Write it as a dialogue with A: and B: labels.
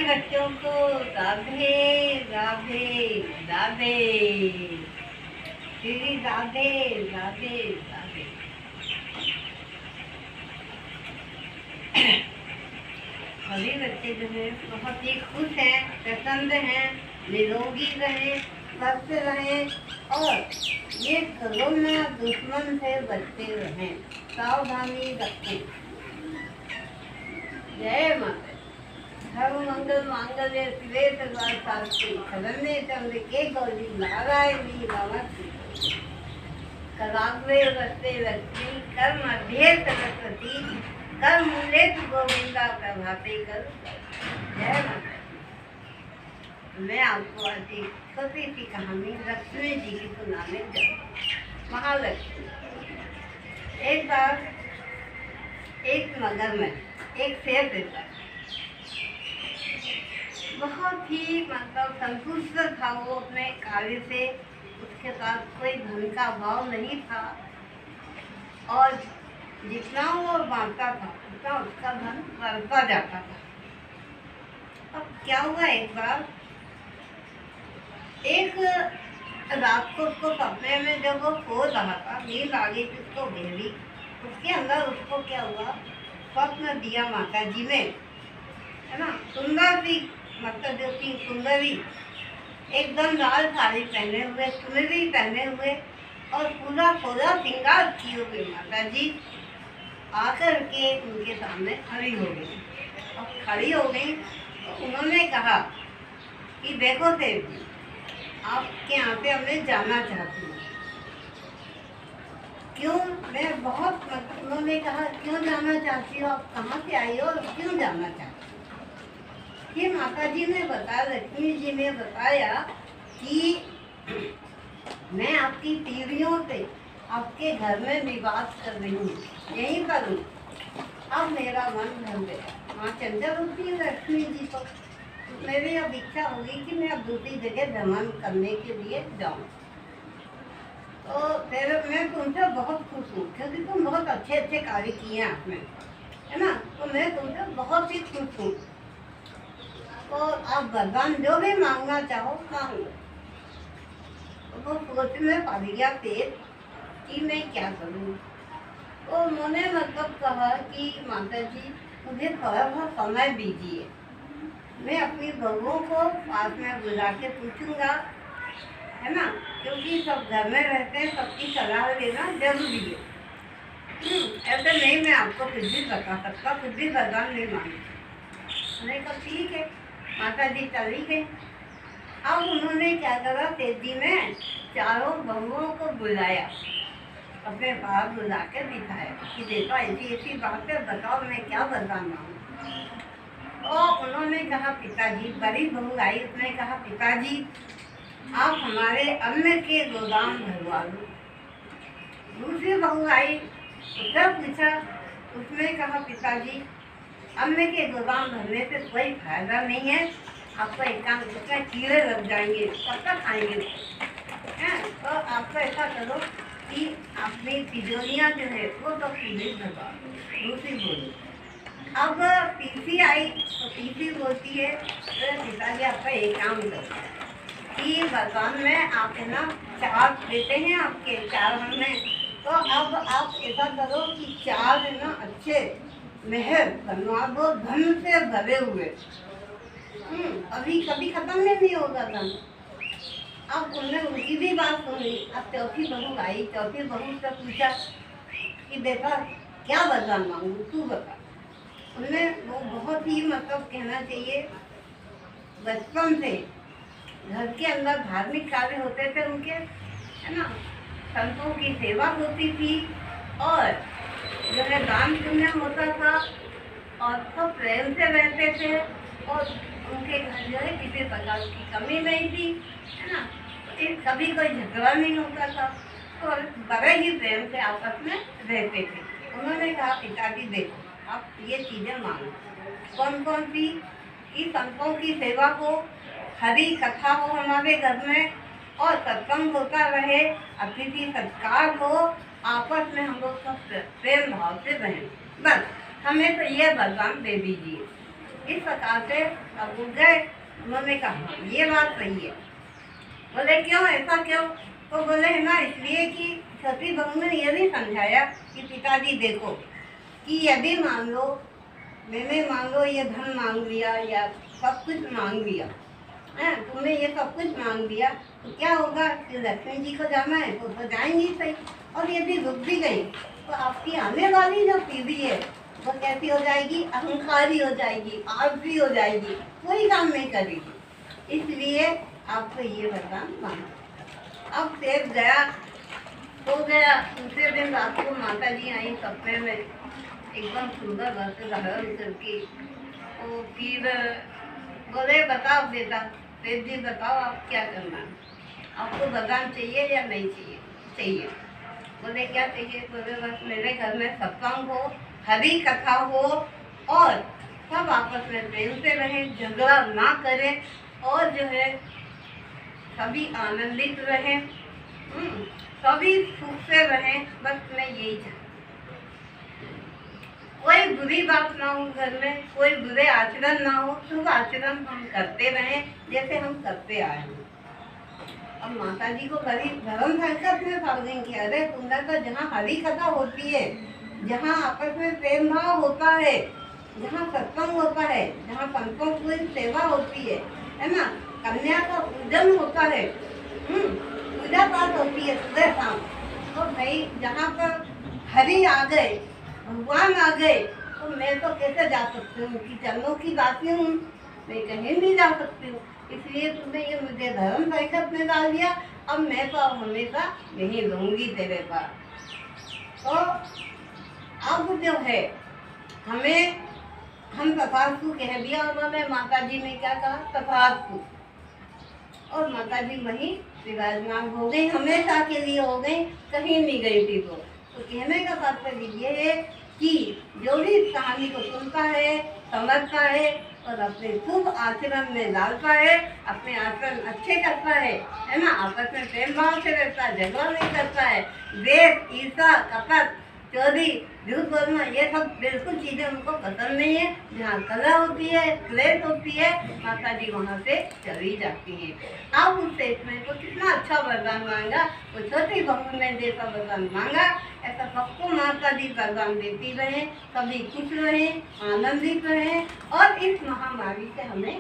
A: बच्चों को राधे राधे राधे। श्री राधे राधे राधे। सभी बच्चे जो है बहुत ही खुश हैं, प्रसन्न हैं, निरोगी रहें, स्वस्थ रहें और ये कोरोना दुश्मन से बचते रहें, सावधानी रखें। जय माता। सर्व मंगल मांगल्ये शिवे सर्वार्थसाधिके शरण्ये त्र्यंबके गौरी नारायणी नमोस्तुते। कराग्रे वस्ते लक्ष्मी कर मध्ये सरस्वती कर मूले तु गोविंदा प्रभाते कर। जय माता। मैं आपको आज एक छोटी सी कहानी लक्ष्मी जी की सुनाने जा रही हूँ। महालक्ष्मी। एक बार एक नगर में एक शेर रहता है। बहुत ही मतलब संतुष्ट था वो अपने कार्य से, उसके पास कोई धन का अभाव नहीं था और जितना वो बांटता था उतना उसका धन बढ़ता जाता था। अब क्या हुआ, एक बार एक रात को उसको सपने में जब वो सो रहा था, नींद आ गई थी उसको गहरी, उसके अंदर उसको क्या हुआ, स्वप्न दिया माता जी ने, है ना, सुंदर सी, मतलब जो थी सुंदरी, एकदम लाल साड़ी पहने हुए, चुनरी पहने हुए और पूरा पूरा श्रृंगार किए हुए माता जी आकर के उनके सामने खड़ी हो गई। और खड़ी हो गई तो उन्होंने कहा कि देखो सेठ जी, आपके यहाँ पे हमें जाना चाहती हूँ। क्यों? मैं बहुत, मतलब उन्होंने कहा क्यों जाना चाहती हो, आप कहाँ से आई हो और क्यों जाना चाहती हो? ये माता जी ने बताया, लक्ष्मी जी ने बताया कि मैं आपकी पीढ़ियों से आपके घर में निवास कर रही हूँ, यहीं पर हूँ। अब मेरा मन भर गया। माँ चंचल होती है लक्ष्मी जी को, मेरी अब इच्छा होगी कि मैं अब दूसरी जगह भ्रमण करने के लिए जाऊँ। तो फिर मैं तुमसे बहुत खुश हूँ क्योंकि तुम बहुत अच्छे अच्छे कार्य किए हैं आपने, है ना, तो मैं तुमसे बहुत ही खुश हूँ। तो आप भगवान जो भी मांगना चाहो मांगो। तो वो सोच में पड़ गया पेट कि मैं क्या करूँ। तो उन्होंने मतलब कहा कि माता जी मुझे थोड़ा सा समय दीजिए, मैं अपनी बहुओं को पास में बुला के पूछूंगा, है ना, क्योंकि सब घर में रहते हैं, सबकी सलाह लेना जरूरी है। ऐसे नहीं मैं आपको कुछ भी बता सकता, कुछ भी भगवान नहीं मांगता। मैंने कहा ठीक है। माता जी चली गई। अब उन्होंने क्या करा, तेजी में चारों बहुओं को बुलाया, अपने बाहर बुला के दिखाया कि देखो ऐसी ऐसी बात है, बताओ मैं क्या वरदान मांगूं। और उन्होंने कहा पिताजी, बड़ी बहू आई, उसने कहा पिताजी आप हमारे अन्न के गोदाम भरवा दो। दूसरी बहू आई, उससे पूछा, उसने कहा पिताजी अन्न के गोदाम भरने से कोई फायदा नहीं है, आपको एक काम, उसमें कीड़े लग जाएंगे, कब तक खाएंगे हैं? तो आपको ऐसा करो कि अपनी तिजोरियाँ जो है वो तो कीड़े भरवा दो। दूसरी बोली। अब तीसरी आई तो तीसरी बोलती है तो पिताजी आपका एक काम करो कि भगवान में आप है ना चार देते हैं, आपके चार में, तो अब आप ऐसा करो कि चार है ना अच्छे महल बनवा दो, धन से भरे हुए। अभी कभी खत्म नहीं होगा धन। अब उन्होंने उनकी भी बात सुनी। अब चौथी बहू आई, चौथी बहू से पूछा कि बेटा क्या वरदान मांगू, तू बता। उन्होंने वो बहुत ही मतलब कहना चाहिए बचपन से घर के अंदर धार्मिक कार्य होते थे उनके, है ना, संतों की सेवा होती थी और जो है दान पुण्य होता था और सब प्रेम से रहते थे और उनके घर जो है किसी प्रकार की कमी नहीं थी, है ना, कभी कोई झगड़ा नहीं होता था और बड़े ही प्रेम से आपस में रहते थे। उन्होंने कहा पिताजी देखो आप ये चीज़ें मांगो। कौन कौन सी? कि संतों की सेवा हो, हरी कथा हो हमारे घर में और सत्संग होता रहे, अतिथि सत्कार हो, आपस में हम लोग सब प्रेम भाव से रहें, बस हमें तो ये वरदान दे दीजिए। इस प्रकार से अब उठ गए। उन्होंने कहा ये बात सही है। बोले क्यों, ऐसा क्यों? तो बोले है ना, इसलिए कि सती बहू ने यह भी समझाया कि पिताजी देखो कि यदि मान लो मैंने मान लो ये धन मांग लिया या सब कुछ मांग लिया है, तुमने ये सब कुछ मांग लिया तो क्या होगा कि लक्ष्मी जी को जाना है तो जाएंगी सही, और यदि रुक भी गई तो आपकी आने वाली जो पीढ़ी है वो कैसी हो जाएगी, अहंकारी हो जाएगी, आलसी हो जाएगी, कोई काम नहीं करेगी। इसलिए आपको ये वरदान मांगना। अब सेब गया हो गया। दूसरे दिन रात को माता जी आई सपने में, एकदम सुंदर वस्त्र धारण करके। तो फिर बोले बताओ बेटा, सेठ जी बताओ आप क्या करना है, आपको वरदान चाहिए या नहीं चाहिए? चाहिए। बोले क्या चाहिए? बोले बस मेरे घर में सत्संग हो, हरी कथा हो और सब आपस में प्रेम से रहें, झगड़ा ना करें और जो है सभी आनंदित रहें, सभी सुख से रहें, बस मैं यही चाहती। कोई बुरी बात ना हो घर में, कोई बुरे आचरण ना हो, शुभ आचरण हम करते रहें जैसे हम करते आए हैं। अब माता जी को बड़ी धर्म संकट में पड़ गई कि अरे तुमने तो जहाँ हरी कथा होती है, जहाँ आपस में प्रेम भाव होता है, जहाँ सत्संग होता है, जहाँ संतों की सेवा होती है ना, कन्या का पूजन होता है, पूजा पाठ होती है सुबह शाम, तो भाई जहाँ पर हरि आ गए, भगवान आ गए, तो मैं तो कैसे जा सकती हूँ? उनकी चरणों की दासी हूँ, मैं कहीं नहीं जा सकती हूँ। इसलिए तुमने ये मुझे धर्म संकट में डाल दिया, अब मैं तो हमेशा नहीं रहूंगी तेरे पास। तो अब जो है हमें हम तथास्तु कह दिया उन्होंने, माता जी ने क्या कहा? तथास्तु। और माता जी वहीं विराजमान हो गई, हमेशा के लिए हो गई, कहीं नहीं गई थी वो। तो कहने का तात्पर्य ये है कि जो भी इस कहानी को सुनता है, समझता है और अपने शुभ आचरण में डालता है, अपने आचरण अच्छे करता है ना, आपस में प्रेम भाव से रहता है, झगड़ा नहीं करता है, द्वेष, ईर्ष्या, कपट, चोरी, झूठ बोलना, ये सब बिल्कुल चीजें उनको पसंद नहीं है। जहाँ कला होती है, क्लेश होती है, माता जी वहाँ से चली जाती है। अब उस स्टेटमेंट को कितना अच्छा वरदान मांगा, वो छोटी बहू ने जैसा वरदान मांगा ऐसा सबको माता जी वरदान देती रहे, सभी खुश रहे, आनंदित रहे और इस महामारी से हमें